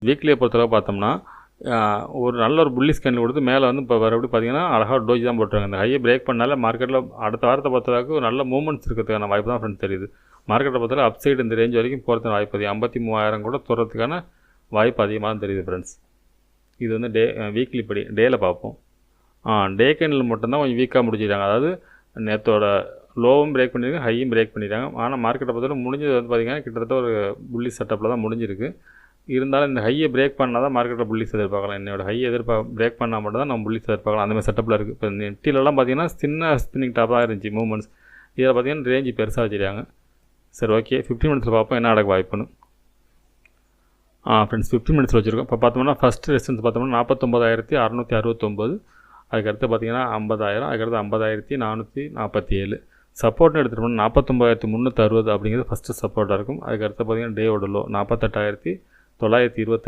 வீக்லியை பொறுத்தளவு பார்த்தோம்னா ஒரு நல்ல ஒரு புல்லிஷ் கேண்டில் கொடுத்து மேலே வந்து இப்போ மறுபடியும் பார்த்தீங்கன்னா அழகாக ஒரு டோஜி தான் போட்டுருக்காங்க. இந்த ஹையை பிரேக் பண்ணாலே மார்க்கெட்டில் அடுத்த வாரத்தை பொறுத்தளவுக்கு ஒரு நல்ல மூவ்மெண்ட்ஸ் இருக்கிறதுக்கான வாய்ப்பு தான் ஃப்ரெண்ட்ஸ் தெரியுது. மார்க்கெட்டை பொறுத்தவரை அப் சைடு இந்த ரேஞ்ச் வரைக்கும் போகிறதுக்கு வாய்ப்பு அதிகம். 53,000 கூட தொடர்றதுக்கான வாய்ப்பு அதிகமாக தான் தெரியுது ஃப்ரெண்ட்ஸ். இது வந்து வீக்லி படி டேயில் பார்ப்போம். டே கேண்டில் மட்டும்தான் கொஞ்சம் வீக்காக முடிச்சிருக்காங்க. அதாவது நேற்றோட லோவும் பிரேக் பண்ணியிருக்காங்க, ஹையும் பிரேக் பண்ணியிருக்காங்க. ஆனால் மார்க்கெட்டை பொறுத்தவரை முடிஞ்சது வந்து பார்த்திங்கன்னா கிட்டத்தட்ட ஒரு புல்லிஷ் செட்டப்பில் தான் முடிஞ்சிருக்கு. இருந்தாலும் இந்த ஹையை பிரேக் பண்ணால் தான் மார்க்கெட்டில் புல்லிஷ் எதிர்பார்க்கலாம். என்னோட ஹையை பிரேக் பண்ணால் மட்டும் தான் நம்ம புல்லிஷ் எதிர்பார்க்கலாம். அந்தமாதிரி செட்டப்பில் இருக்குது. இப்போ நெட்டிலலாம் பார்த்திங்கன்னா சின்ன ஸ்பின்னிங் டாப் தான் இருந்துச்சு மூவ்மெண்ட்ஸ். இதில் பார்த்திங்கன்னா ரேஞ்சு பெருசாக வச்சுருக்காங்க. சரி, ஓகே, 15 மினிட்ஸில் பார்ப்போம் என்ன நடக்க வாய்ப்புன்னு. ஃப்ரெண்ட்ஸ் 15 மினிட்ஸில் வச்சுருக்கோம். இப்போ பார்த்தோம்னா ஃபஸ்ட்டு ரெசிஸ்டன்ஸ் பார்த்தோம்னா 49,669. அதுக்கடுத்து பார்த்திங்கன்னா 50,000. அதுக்கடுத்து 50,447. சப்போர்ட்னு எடுத்துகிட்டோம்னா 49,360 அப்படிங்கிறது ஃபஸ்ட்டு சப்போர்ட்டாக இருக்கும். அதுக்கடுத்து பார்த்திங்கன்னா டேவோட லோ 48,925.